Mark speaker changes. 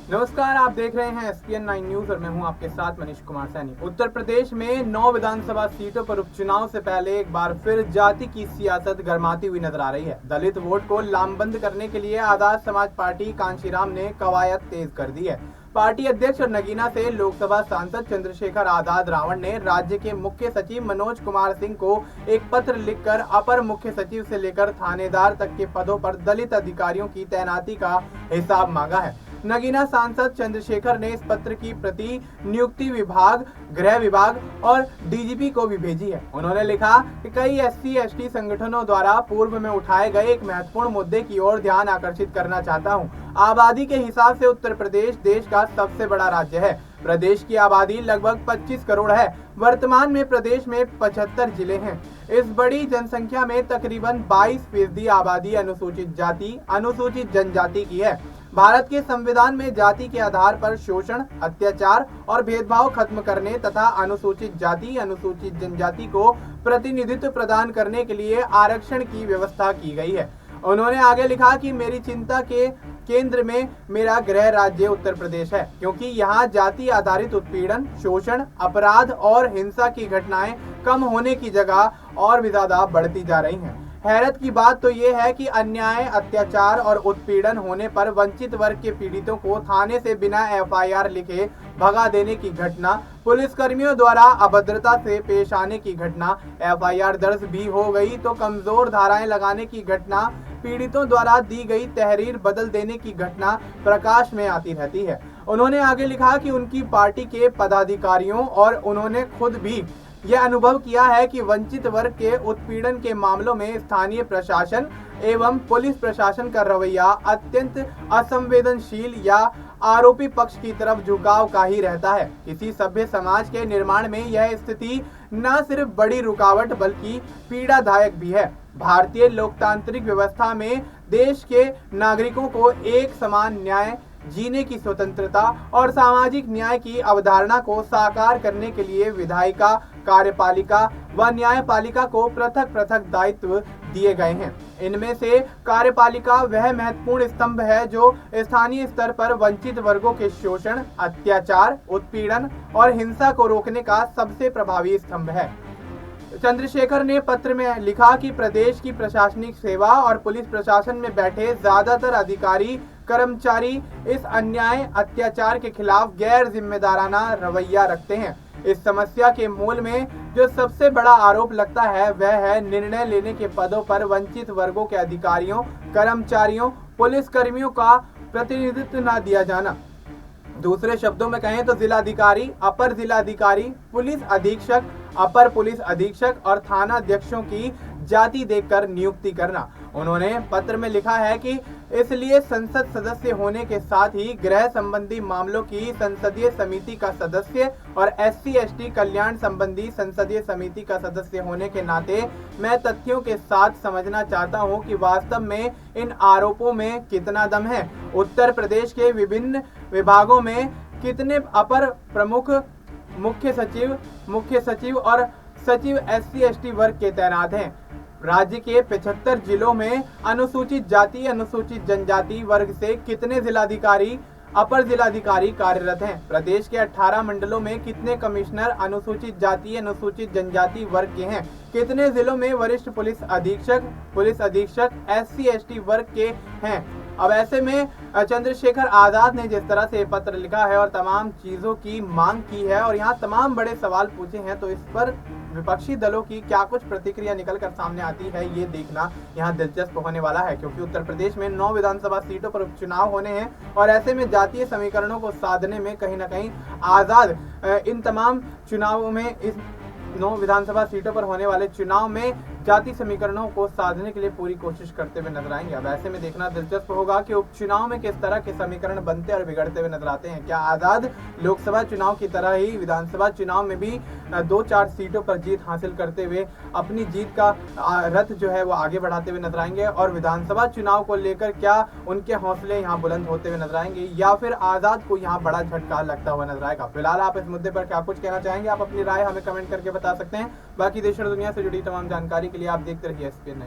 Speaker 1: नमस्कार, आप देख रहे हैं SPN 9 न्यूज और मैं हूं आपके साथ मनीष कुमार सैनी। उत्तर प्रदेश में 9 विधानसभा सीटों पर उपचुनाव से पहले एक बार फिर जाति की सियासत गरमाती हुई नजर आ रही है। दलित वोट को लामबंद करने के लिए आजाद समाज पार्टी कांशीराम ने कवायद तेज कर दी है। पार्टी अध्यक्ष और नगीना से लोकसभा सांसद चंद्रशेखर आजाद रावण ने राज्य के मुख्य सचिव मनोज कुमार सिंह को एक पत्र लिखकर अपर मुख्य सचिव से लेकर थानेदार तक के पदों पर दलित अधिकारियों की तैनाती का हिसाब मांगा है। नगीना सांसद चंद्रशेखर ने इस पत्र की प्रति नियुक्ति विभाग, गृह विभाग और DGP को भी भेजी है। उन्होंने लिखा कि कई SC/ST संगठनों द्वारा पूर्व में उठाए गए एक महत्वपूर्ण मुद्दे की ओर ध्यान आकर्षित करना चाहता हूं। आबादी के हिसाब से उत्तर प्रदेश देश का सबसे बड़ा राज्य है। प्रदेश की आबादी लगभग 25 करोड़ है। वर्तमान में प्रदेश में 75 जिले हैं। इस बड़ी जनसंख्या में तकरीबन 22% आबादी अनुसूचित जाति, अनुसूचित जनजाति की है। भारत के संविधान में जाति के आधार पर शोषण, अत्याचार और भेदभाव खत्म करने तथा अनुसूचित जाति, अनुसूचित जनजाति को प्रतिनिधित्व प्रदान करने के लिए आरक्षण की व्यवस्था की गई है। उन्होंने आगे लिखा कि मेरी चिंता के केंद्र में मेरा गृह राज्य उत्तर प्रदेश है, क्योंकि यहाँ जाति आधारित उत्पीड़न, शोषण, अपराध और हिंसा की घटनाएं कम होने की जगह और भी ज्यादा बढ़ती जा रही हैं। हैरत की बात तो ये है कि अन्याय, अत्याचार और उत्पीड़न होने पर वंचित वर्ग के पीड़ितों को थाने से बिना FIR लिखे भगा देने की घटना, पुलिसकर्मियों द्वारा अभद्रता से पेश आने की घटना, FIR दर्ज भी हो गई तो कमजोर धाराएं लगाने की घटना, पीड़ितों द्वारा दी गई तहरीर बदल देने की घटना प्रकाश में आती रहती है। उन्होंने आगे लिखा कि उनकी पार्टी के पदाधिकारियों और उन्होंने खुद भी यह अनुभव किया है कि वंचित वर्ग के उत्पीड़न के मामलों में स्थानीय प्रशासन एवं पुलिस प्रशासन का रवैया अत्यंत असंवेदनशील या आरोपी पक्ष की तरफ झुकाव का ही रहता है। किसी सभ्य समाज के निर्माण में यह स्थिति न सिर्फ बड़ी रुकावट बल्कि पीड़ादायक भी है। भारतीय लोकतांत्रिक व्यवस्था में देश के नागरिकों को एक समान न्याय, जीने की स्वतंत्रता और सामाजिक न्याय की अवधारणा को साकार करने के लिए विधायिका, कार्यपालिका व न्यायपालिका को पृथक पृथक दायित्व दिए गए हैं। इनमें से कार्यपालिका वह महत्वपूर्ण स्तंभ है जो स्थानीय स्तर पर वंचित वर्गों के शोषण, अत्याचार, उत्पीड़न और हिंसा को रोकने का सबसे प्रभावी स्तंभ है। चंद्रशेखर ने पत्र में लिखा कि प्रदेश की प्रशासनिक सेवा और पुलिस प्रशासन में बैठे ज्यादातर अधिकारी कर्मचारी इस अन्याय, अत्याचार के खिलाफ गैर जिम्मेदाराना रवैया रखते हैं। इस समस्या के मूल में जो सबसे बड़ा आरोप लगता है वह है निर्णय लेने के पदों पर वंचित वर्गों के अधिकारियों, कर्मचारियों, पुलिसकर्मियों का प्रतिनिधित्व न दिया जाना। दूसरे शब्दों में कहें तो जिलाधिकारी, अपर जिलाधिकारी, पुलिस अधीक्षक, अपर पुलिस अधीक्षक और थाना अध्यक्षों की जाति देखकर नियुक्ति करना। उन्होंने पत्र में लिखा है कि इसलिए संसद सदस्य होने के साथ ही गृह संबंधी मामलों की संसदीय समिति का सदस्य और SC/ST कल्याण संबंधी संसदीय समिति का सदस्य होने के नाते मैं तथ्यों के साथ समझना चाहता हूं कि वास्तव में इन आरोपों में कितना दम है। उत्तर प्रदेश के विभिन्न विभागों में कितने अपर प्रमुख, मुख्य सचिव और सचिव SC/ST वर्ग के तैनात हैं। राज्य के 75 जिलों में अनुसूचित जाति, अनुसूचित जनजाति वर्ग से कितने जिलाधिकारी, अपर जिलाधिकारी कार्यरत हैं। प्रदेश के 18 मंडलों में कितने कमिश्नर अनुसूचित जाति, अनुसूचित जनजाति वर्ग के हैं। कितने जिलों में वरिष्ठ पुलिस अधीक्षक SC/ST वर्ग के हैं। अब ऐसे में चंद्रशेखर आजाद ने जिस तरह से पत्र लिखा है और तमाम चीजों की मांग की है और यहाँ तमाम बड़े सवाल पूछे हैं, तो इस पर विपक्षी दलों की क्या कुछ प्रतिक्रिया निकल कर सामने आती है ये देखना यहाँ दिलचस्प होने वाला है, क्योंकि उत्तर प्रदेश में 9 विधानसभा सीटों पर उपचुनाव होने हैं और ऐसे में जातीय समीकरणों को साधने में कहीं ना कहीं आजाद इन तमाम चुनावों में, इस 9 विधानसभा सीटों पर होने वाले चुनाव में जाति समीकरणों को साधने के लिए पूरी कोशिश करते हुए नजर आएंगे। अब ऐसे में देखना दिलचस्प होगा कि उपचुनाव में किस तरह के समीकरण बनते और बिगड़ते हुए नजर आते हैं। क्या आजाद लोकसभा चुनाव की तरह ही विधानसभा चुनाव में भी 2-4 सीटों पर जीत हासिल करते हुए अपनी जीत का रथ जो है वो आगे बढ़ाते हुए नजर आएंगे, और विधानसभा चुनाव को लेकर क्या उनके हौसले यहाँ बुलंद होते हुए नजर आएंगे, या फिर आजाद को यहाँ बड़ा झटका लगता हुआ नजर आएगा। फिलहाल आप इस मुद्दे पर क्या कुछ कहना चाहेंगे, आप अपनी राय हमें कमेंट करके बता सकते हैं। बाकी देश और दुनिया से जुड़ी तमाम जानकारी के लिए आप देखते रहिए SPN 9।